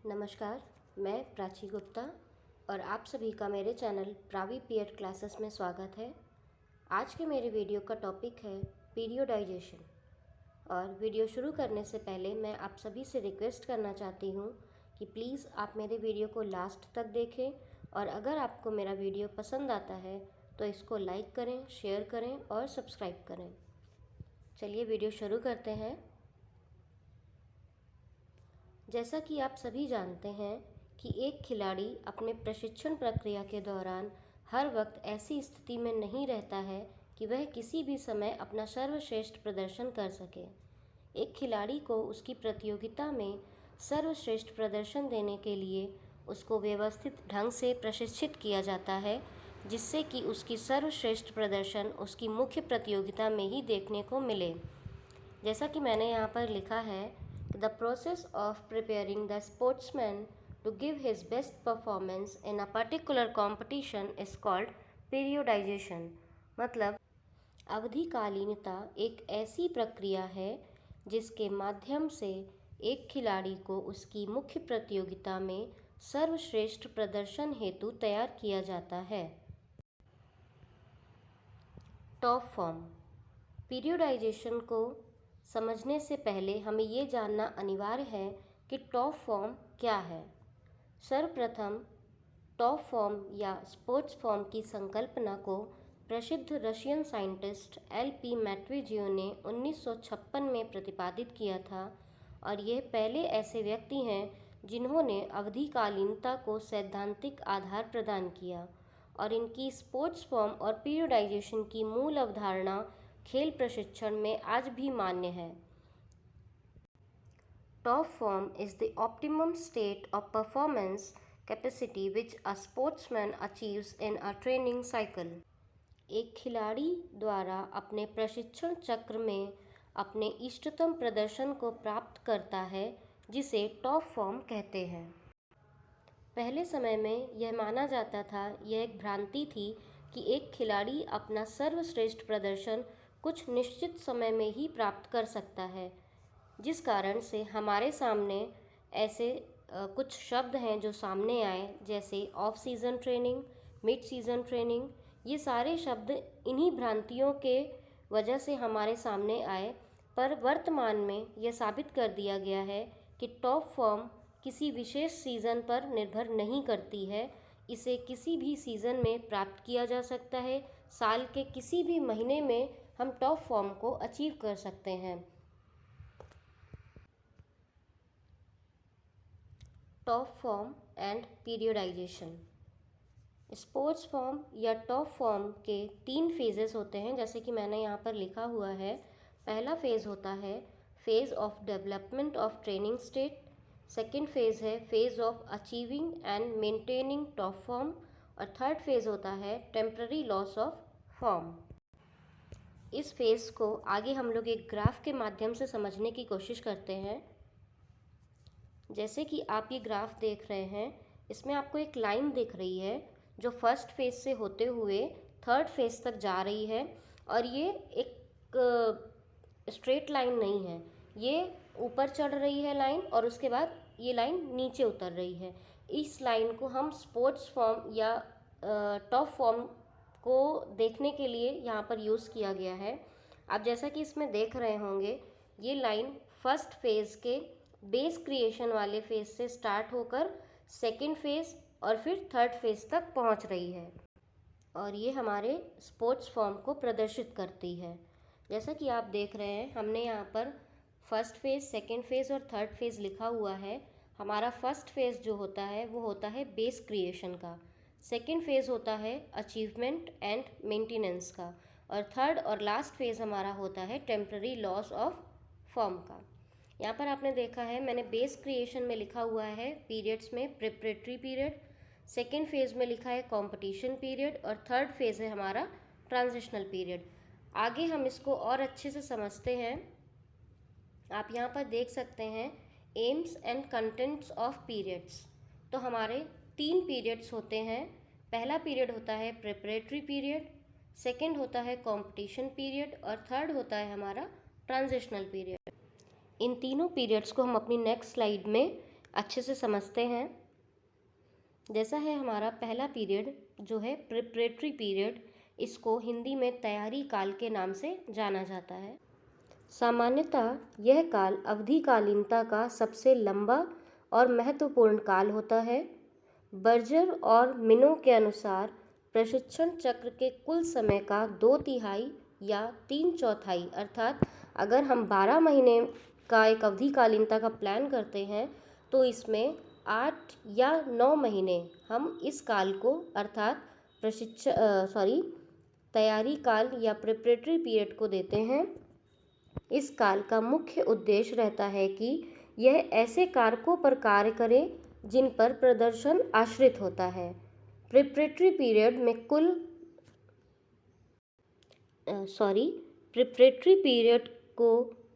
नमस्कार, मैं प्राची गुप्ता और आप सभी का मेरे चैनल प्रावी पीएड क्लासेस में स्वागत है। आज के मेरे वीडियो का टॉपिक है पीरियोडाइजेशन। और वीडियो शुरू करने से पहले मैं आप सभी से रिक्वेस्ट करना चाहती हूँ कि प्लीज़ आप मेरे वीडियो को लास्ट तक देखें और अगर आपको मेरा वीडियो पसंद आता है तो इसको लाइक करें, शेयर करें और सब्सक्राइब करें। चलिए वीडियो शुरू करते हैं। जैसा कि आप सभी जानते हैं कि एक खिलाड़ी अपने प्रशिक्षण प्रक्रिया के दौरान हर वक्त ऐसी स्थिति में नहीं रहता है कि वह किसी भी समय अपना सर्वश्रेष्ठ प्रदर्शन कर सके। एक खिलाड़ी को उसकी प्रतियोगिता में सर्वश्रेष्ठ प्रदर्शन देने के लिए उसको व्यवस्थित ढंग से प्रशिक्षित किया जाता है, जिससे कि उसकी सर्वश्रेष्ठ प्रदर्शन उसकी मुख्य प्रतियोगिता में ही देखने को मिले। जैसा कि मैंने यहाँ पर लिखा है, the process of preparing the sportsman to give his best performance in a particular competition is called periodization। मतलब अवधिकालीनता एक ऐसी प्रक्रिया है जिसके माध्यम से एक खिलाड़ी को उसकी मुख्य प्रतियोगिता में सर्वश्रेष्ठ प्रदर्शन हेतु तैयार किया जाता है। Top form. पीरियोडाइजेशन को समझने से पहले हमें ये जानना अनिवार्य है कि टॉप फॉर्म क्या है। सर्वप्रथम टॉप फॉर्म या स्पोर्ट्स फॉर्म की संकल्पना को प्रसिद्ध रशियन साइंटिस्ट एल.पी. मैट्विजियो ने 1956 में प्रतिपादित किया था और यह पहले ऐसे व्यक्ति हैं जिन्होंने अवधिकालीनता को सैद्धांतिक आधार प्रदान किया और इनकी स्पोर्ट्स फॉर्म और पीरियोडाइजेशन की मूल अवधारणा खेल प्रशिक्षण में आज भी मान्य है। Top form is the optimum state of performance capacity which a sportsman achieves in a training cycle. एक खिलाड़ी द्वारा अपने प्रशिक्षण चक्र में अपने इष्टतम प्रदर्शन को प्राप्त करता है, जिसे टॉप फॉर्म कहते हैं। पहले समय में यह माना जाता था, यह एक भ्रांति थी कि एक खिलाड़ी अपना सर्वश्रेष्ठ प्रदर्शन कुछ निश्चित समय में ही प्राप्त कर सकता है, जिस कारण से हमारे सामने ऐसे कुछ शब्द हैं जो सामने आए, जैसे of season training, mid season training. ये सारे शब्द इन्हीं भ्रांतियों के वजह से हमारे सामने आए, पर वर्तमान में यह साबित कर दिया गया है कि टॉप फॉर्म किसी विशेष सीज़न पर निर्भर नहीं करती है। इसे किसी भी सीज़न में प्राप्त किया जा सकता है। साल के किसी भी महीने में हम टॉप फॉर्म को अचीव कर सकते हैं। Top form and periodization. Sports form या टॉप फॉर्म के 3 फेजेस होते हैं, जैसे कि मैंने यहाँ पर लिखा हुआ है। पहला फेज़ होता है phase of development of training state. Second phase है phase of achieving and maintaining top form और थर्ड फेज़ होता है टेम्पररी लॉस ऑफ फॉर्म। इस फेज़ को आगे हम लोग एक ग्राफ के माध्यम से समझने की कोशिश करते हैं। जैसे कि आप ये ग्राफ देख रहे हैं, इसमें आपको एक लाइन दिख रही है जो फर्स्ट फेज़ से होते हुए थर्ड फेज़ तक जा रही है और ये एक स्ट्रेट लाइन नहीं है, ये ऊपर चढ़ रही है लाइन और उसके बाद ये लाइन नीचे उतर रही है। इस लाइन को हम स्पोर्ट्स फॉर्म या टॉप फॉर्म को देखने के लिए यहाँ पर यूज़ किया गया है। आप जैसा कि इसमें देख रहे होंगे, ये लाइन फर्स्ट फेज़ के बेस क्रिएशन वाले फेज़ से स्टार्ट होकर सेकेंड फेज़ और फिर थर्ड फेज़ तक पहुँच रही है और ये हमारे स्पोर्ट्स फॉर्म को प्रदर्शित करती है। जैसा कि आप देख रहे हैं, हमने यहाँ पर फर्स्ट फेज़, सेकेंड फेज़ और थर्ड फेज़ लिखा हुआ है। हमारा फर्स्ट फेज़ जो होता है वो होता है बेस क्रिएशन का, सेकेंड फेज़ होता है अचीवमेंट एंड मेंटेनेंस का और थर्ड और लास्ट फेज़ हमारा होता है टेम्पररी लॉस ऑफ फॉर्म का। यहाँ पर आपने देखा है, मैंने बेस क्रिएशन में लिखा हुआ है पीरियड्स में प्रिपरेटरी पीरियड, सेकेंड फेज़ में लिखा है कंपटीशन पीरियड और थर्ड फेज़ है हमारा ट्रांजिशनल पीरियड। आगे हम इसको और अच्छे से समझते हैं। आप यहाँ पर देख सकते हैं AIIMS and contents of periods. तो हमारे 3 पीरियड्स होते हैं। पहला पीरियड होता है प्रिपरेटरी पीरियड, सेकेंड होता है कंपटीशन पीरियड और थर्ड होता है हमारा ट्रांजिशनल पीरियड। इन तीनों पीरियड्स को हम अपनी नेक्स्ट स्लाइड में अच्छे से समझते हैं। जैसा है हमारा पहला पीरियड जो है प्रिपरेटरी पीरियड, इसको हिंदी में तैयारी काल के नाम से जाना जाता है। सामान्यतः यह काल अवधिकालीनता का सबसे लंबा और महत्वपूर्ण काल होता है। बर्जर और मिनो के अनुसार प्रशिक्षण चक्र के कुल समय का 2/3 या 3/4 अर्थात अगर हम 12 महीने का एक अवधिकालीनता का प्लान करते हैं तो इसमें 8 या 9 महीने हम इस काल को अर्थात तैयारी काल या प्रिपरेटरी पीरियड को देते हैं। इस काल का मुख्य उद्देश्य रहता है कि यह ऐसे कारकों पर कार्य करे जिन पर प्रदर्शन आश्रित होता है। प्रिपरेटरी पीरियड में प्रिपरेटरी पीरियड को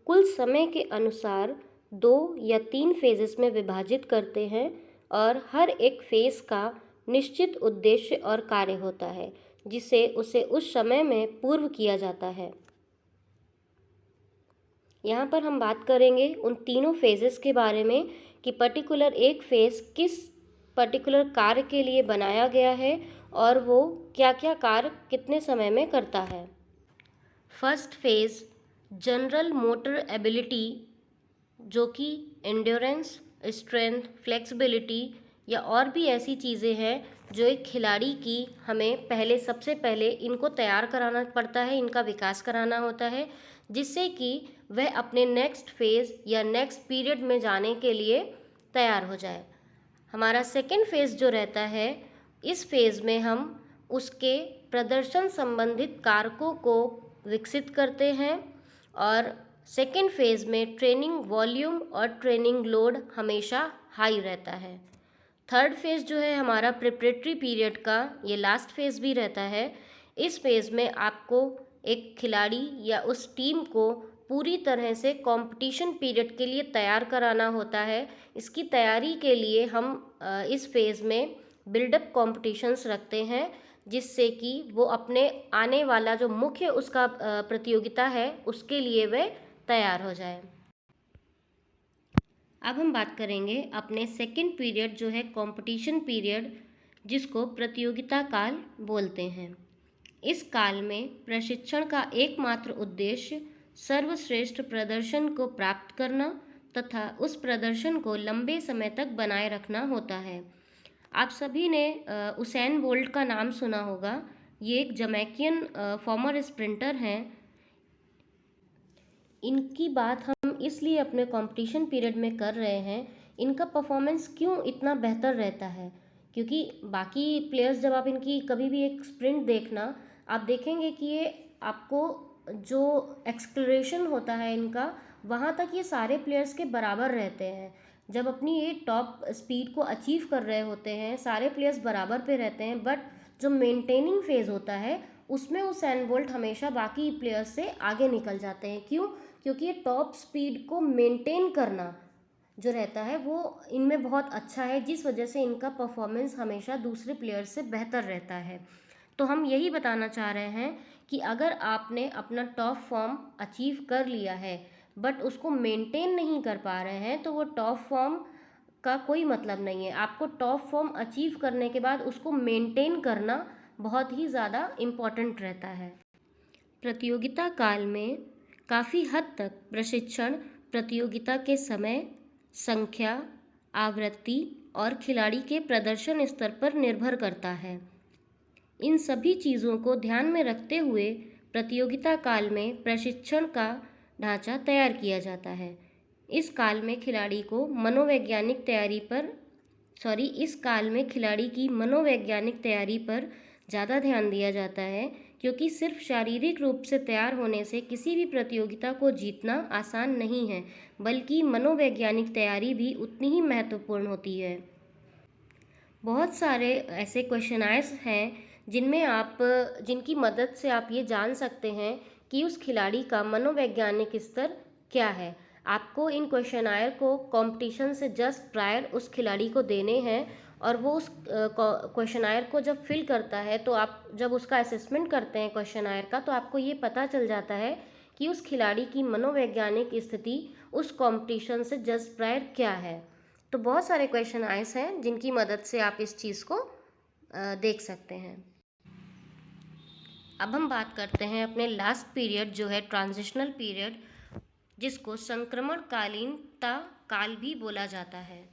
कुल समय के अनुसार 2 या 3 फेजेस में विभाजित करते हैं और हर एक फेज का निश्चित उद्देश्य और कार्य होता है जिसे उसे उस समय में पूर्व किया जाता है। यहाँ पर हम बात करेंगे उन तीनों फेजेस के बारे में कि पर्टिकुलर एक फेज किस पर्टिकुलर कार्य के लिए बनाया गया है और वो क्या क्या कार्य कितने समय में करता है। First phase general motor ability, जो कि एंड्योरेंस, स्ट्रेंथ, फ्लेक्सिबिलिटी या और भी ऐसी चीज़ें हैं जो एक खिलाड़ी की हमें सबसे पहले इनको तैयार कराना पड़ता है, इनका विकास कराना होता है जिससे कि वह अपने नेक्स्ट फेज़ या नेक्स्ट पीरियड में जाने के लिए तैयार हो जाए। हमारा सेकेंड फेज़ जो रहता है, इस फेज़ में हम उसके प्रदर्शन संबंधित कारकों को विकसित करते हैं और सेकेंड फेज़ में ट्रेनिंग वॉल्यूम और ट्रेनिंग लोड हमेशा हाई रहता है। थर्ड फेज़ जो है हमारा प्रिपरेटरी पीरियड का, ये लास्ट फेज़ भी रहता है। इस फेज़ में आपको एक खिलाड़ी या उस टीम को पूरी तरह से कंपटीशन पीरियड के लिए तैयार कराना होता है। इसकी तैयारी के लिए हम इस फेज़ में बिल्डअप कॉम्पिटिशन्स रखते हैं जिससे कि वो अपने आने वाला जो मुख्य उसका प्रतियोगिता है उसके लिए वह तैयार हो जाए। अब हम बात करेंगे अपने सेकंड पीरियड जो है कंपटीशन पीरियड, जिसको प्रतियोगिता काल बोलते हैं। इस काल में प्रशिक्षण का एकमात्र उद्देश्य सर्वश्रेष्ठ प्रदर्शन को प्राप्त करना तथा उस प्रदर्शन को लंबे समय तक बनाए रखना होता है। आप सभी ने उसैन बोल्ट का नाम सुना होगा। ये एक जमैकियन फॉर्मर स्प्रिंटर हैं। इनकी बात हम इसलिए अपने कंपटीशन पीरियड में कर रहे हैं, इनका परफॉर्मेंस क्यों इतना बेहतर रहता है, क्योंकि बाकी प्लेयर्स जब आप इनकी कभी भी एक स्प्रिंट देखना, आप देखेंगे कि ये आपको जो एक्सक्लरेशन होता है इनका, वहाँ तक ये सारे प्लेयर्स के बराबर रहते हैं। जब अपनी ये टॉप स्पीड को अचीव कर रहे होते हैं सारे प्लेयर्स बराबर पे रहते हैं, बट जो मेंटेनिंग फेज़ होता है उसमें उसैन बोल्ट हमेशा बाकी प्लेयर्स से आगे निकल जाते हैं। क्यों? क्योंकि ये टॉप स्पीड को मेंटेन करना जो रहता है वो इनमें बहुत अच्छा है, जिस वजह से इनका परफॉर्मेंस हमेशा दूसरे प्लेयर्स से बेहतर रहता है। तो हम यही बताना चाह रहे हैं कि अगर आपने अपना टॉप फॉर्म अचीव कर लिया है बट उसको मेंटेन नहीं कर पा रहे हैं तो वो टॉप फॉर्म का कोई मतलब नहीं है। आपको टॉप फॉर्म अचीव करने के बाद उसको मेंटेन करना बहुत ही ज़्यादा इम्पॉर्टेंट रहता है। प्रतियोगिता काल में काफ़ी हद तक प्रशिक्षण प्रतियोगिता के समय, संख्या, आवृत्ति और खिलाड़ी के प्रदर्शन स्तर पर निर्भर करता है। इन सभी चीज़ों को ध्यान में रखते हुए प्रतियोगिता काल में प्रशिक्षण का ढांचा तैयार किया जाता है। इस काल में खिलाड़ी की मनोवैज्ञानिक तैयारी पर ज़्यादा ध्यान दिया जाता है, क्योंकि सिर्फ शारीरिक रूप से तैयार होने से किसी भी प्रतियोगिता को जीतना आसान नहीं है, बल्कि मनोवैज्ञानिक तैयारी भी उतनी ही महत्वपूर्ण होती है। बहुत सारे ऐसे क्वेश्चनायर्स हैं जिनकी मदद से आप ये जान सकते हैं कि उस खिलाड़ी का मनोवैज्ञानिक स्तर क्या है। आपको इन क्वेश्चनायर को कंपटीशन से जस्ट प्रायर उस खिलाड़ी को देने हैं और वो उस क्वेश्चनायर को जब फिल करता है तो आप जब उसका असेसमेंट करते हैं क्वेश्चनायर का, तो आपको ये पता चल जाता है कि उस खिलाड़ी की मनोवैज्ञानिक स्थिति उस कंपटीशन से जस्ट प्रायर क्या है। तो बहुत सारे क्वेश्चन आए हैं जिनकी मदद से आप इस चीज़ को देख सकते हैं। अब हम बात करते हैं अपने लास्ट पीरियड जो है ट्रांजिशनल पीरियड, जिसको संक्रमणकालीनता काल भी बोला जाता है।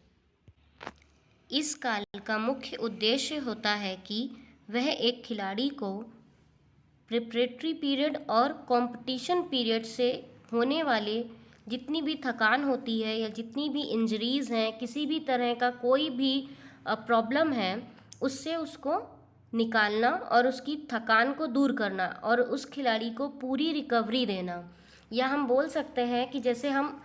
इस काल का मुख्य उद्देश्य होता है कि वह एक खिलाड़ी को प्रिपरेटरी पीरियड और कंपटीशन पीरियड से होने वाले जितनी भी थकान होती है या जितनी भी इंजरीज़ हैं, किसी भी तरह का कोई भी प्रॉब्लम है, उससे उसको निकालना और उसकी थकान को दूर करना और उस खिलाड़ी को पूरी रिकवरी देना। या हम बोल सकते हैं कि जैसे हम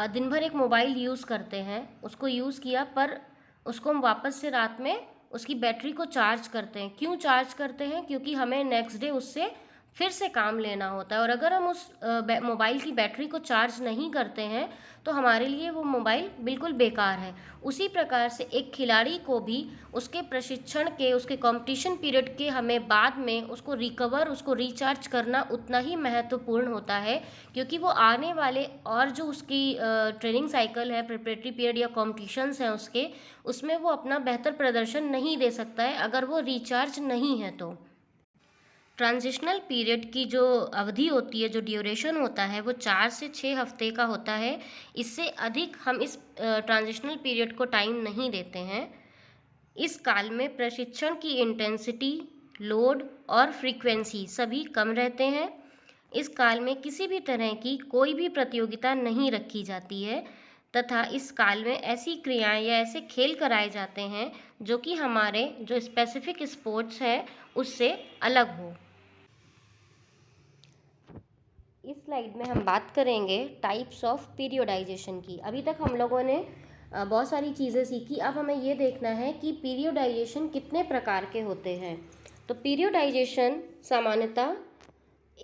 दिन भर एक मोबाइल यूज़ करते हैं, उसको यूज़ किया पर उसको हम वापस से रात में उसकी बैटरी को चार्ज करते हैं। क्यों चार्ज करते हैं? क्योंकि हमें नेक्स्ट डे उससे फिर से काम लेना होता है, और अगर हम उस मोबाइल की बैटरी को चार्ज नहीं करते हैं तो हमारे लिए वो मोबाइल बिल्कुल बेकार है। उसी प्रकार से एक खिलाड़ी को भी उसके प्रशिक्षण के, उसके कंपटीशन पीरियड के हमें बाद में उसको रिकवर, उसको रिचार्ज करना उतना ही महत्वपूर्ण होता है, क्योंकि वो आने वाले और जो उसकी ट्रेनिंग साइकिल है, प्रिपरेटरी पीरियड या कॉम्पिटिशन्स हैं उसमें वो अपना बेहतर प्रदर्शन नहीं दे सकता है अगर वो रिचार्ज नहीं है। तो ट्रांजिशनल पीरियड की जो अवधि होती है, जो ड्यूरेशन होता है, वो 4 से 6 हफ्ते का होता है। इससे अधिक हम इस ट्रांजिशनल पीरियड को टाइम नहीं देते हैं। इस काल में प्रशिक्षण की इंटेंसिटी, लोड और फ्रीक्वेंसी सभी कम रहते हैं। इस काल में किसी भी तरह की कोई भी प्रतियोगिता नहीं रखी जाती है तथा इस काल में ऐसी क्रियाएं या ऐसे खेल कराए जाते हैं जो कि हमारे जो स्पेसिफिक स्पोर्ट्स है उससे अलग हो। इस स्लाइड में हम बात करेंगे टाइप्स ऑफ पीरियोडाइजेशन की। अभी तक हम लोगों ने बहुत सारी चीज़ें सीखी। अब हमें ये देखना है कि पीरियोडाइजेशन कितने प्रकार के होते हैं। तो पीरियोडाइजेशन सामान्यतः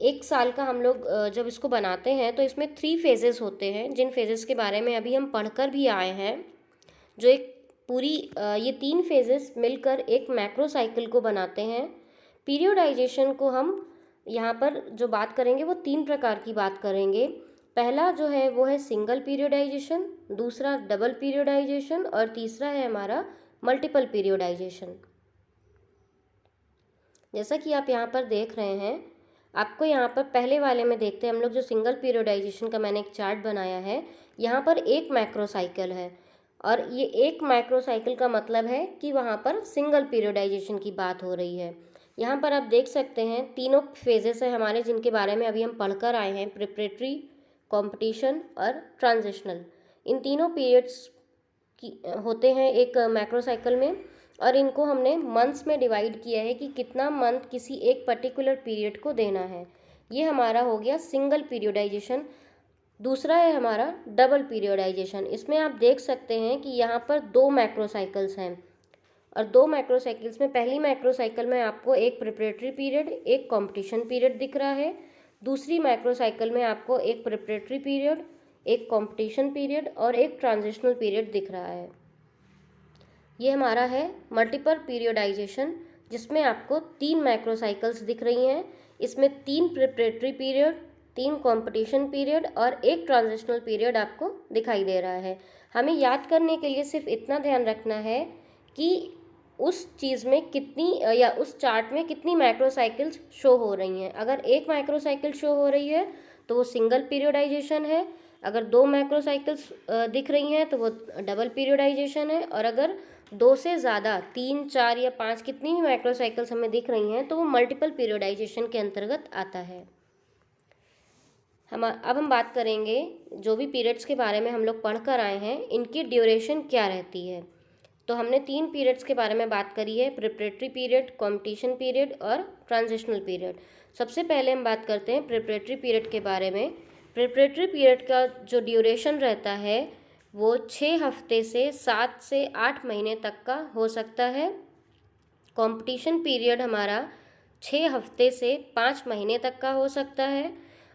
एक साल का हम लोग जब इसको बनाते हैं तो इसमें 3 फेजेस होते हैं, जिन फेजेस के बारे में अभी हम पढ़कर भी आए हैं। जो एक पूरी ये 3 फेजेस मिलकर एक मैक्रो साइकिल को बनाते हैं। पीरियोडाइजेशन को हम यहाँ पर जो बात करेंगे वो 3 प्रकार की बात करेंगे। पहला जो है वो है सिंगल पीरियोडाइजेशन, दूसरा डबल पीरियोडाइजेशन और तीसरा है हमारा मल्टीपल पीरियोडाइजेशन। जैसा कि आप यहाँ पर देख रहे हैं, आपको यहाँ पर पहले वाले में देखते हैं हम लोग, जो सिंगल पीरियोडाइजेशन का मैंने एक चार्ट बनाया है। यहाँ पर एक मैक्रो साइकिल है और ये एक मैक्रो साइकिल का मतलब है कि वहाँ पर सिंगल पीरियोडाइजेशन की बात हो रही है। यहाँ पर आप देख सकते हैं तीनों फेजेस हैं हमारे, जिनके बारे में अभी हम पढ़कर आए हैं, प्रिपरेटरी, कंपटीशन और ट्रांजिशनल। इन तीनों पीरियड्स की होते हैं एक मैक्रो साइकिल में, और इनको हमने मंथ्स में डिवाइड किया है कि कितना मंथ किसी एक पर्टिकुलर पीरियड को देना है। ये हमारा हो गया सिंगल पीरियोडाइजेशन। दूसरा है हमारा डबल पीरियोडाइजेशन। इसमें आप देख सकते हैं कि यहाँ पर 2 मैक्रो साइकिल्स हैं, और 2 मैक्रो साइकिल्स में पहली मैक्रो साइकिल में आपको एक प्रिपरेटरी पीरियड, एक कंपटीशन पीरियड दिख रहा है। दूसरी मैक्रो साइकिल में आपको एक प्रिपरेटरी पीरियड, एक कंपटीशन पीरियड और एक ट्रांजिशनल पीरियड दिख रहा है। ये हमारा है मल्टीपल पीरियोडाइजेशन, जिसमें आपको 3 मैक्रो साइकिल्स दिख रही हैं। इसमें 3 प्रिपरेटरी पीरियड, 3 कंपटीशन पीरियड और एक ट्रांजिशनल पीरियड आपको दिखाई दे रहा है। हमें याद करने के लिए सिर्फ इतना ध्यान रखना है कि उस चीज़ में कितनी या उस चार्ट में कितनी मैक्रो साइकिल्स शो हो रही हैं। अगर एक मैक्रो साइकिल शो हो रही है तो वो सिंगल पीरियोडाइजेशन है, अगर 2 मैक्रो साइकिल्स दिख रही हैं तो वो डबल पीरियोडाइजेशन है, और अगर 2 से ज़्यादा 3, 4 या 5 कितनी भी मैक्रो साइकिल्स हमें दिख रही हैं तो वो मल्टीपल पीरियोडाइजेशन के अंतर्गत आता है। अब हम बात करेंगे जो भी पीरियड्स के बारे में हम लोग पढ़ कर आए हैं, इनकी ड्यूरेशन क्या रहती है। तो हमने 3 पीरियड्स के बारे में बात करी है, प्रिपरेटरी पीरियड, कंपटीशन पीरियड और ट्रांजिशनल पीरियड। सबसे पहले हम बात करते हैं प्रिपरेटरी पीरियड के बारे में। प्रिपरेटरी पीरियड का जो ड्यूरेशन रहता है वो 6 हफ्ते से 7 से 8 महीने तक का हो सकता है। कंपटीशन पीरियड हमारा 6 हफ्ते से 5 महीने तक का हो सकता है,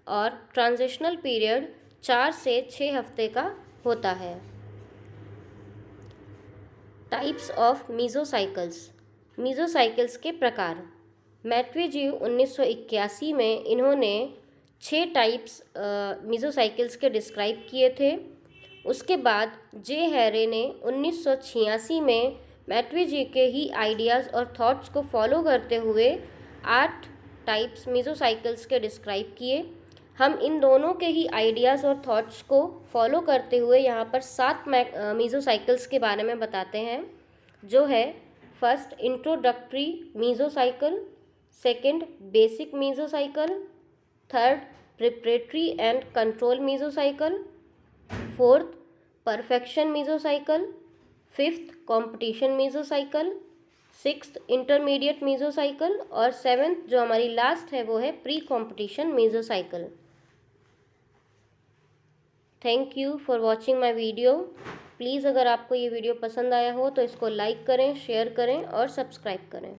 और ट्रांजिशनल पीरियड 4 से 6 हफ्ते का होता है। Types of मीजोसाइकिल्स। मीजोसाइकिल्स के प्रकार। मैट्वीजीव 1981 में इन्होंने 6 टाइप्स मीजोसाइकिल्स के डिस्क्राइब किए थे। उसके बाद जे हैरे ने 1986 में मैट्वी जी के ही आइडियाज़ और थॉट्स को फॉलो करते हुए 8 टाइप्स मीज़ोसाइकिल्स के डिस्क्राइब किए। हम इन दोनों के ही आइडियाज़ और थॉट्स को फॉलो करते हुए यहाँ पर 7 मीज़ोसाइकिल्स के बारे में बताते हैं, जो है first introductory mesocycle, second basic mesocycle, third preparatory and control mesocycle, fourth perfection mesocycle, fifth competition mesocycle, sixth intermediate mesocycle और सेवेंथ जो हमारी लास्ट है वो है pre competition mesocycle. Thank you for watching my video. Please अगर आपको ये video पसंद आया हो तो इसको लाइक करें, शेयर करें और सब्सक्राइब करें।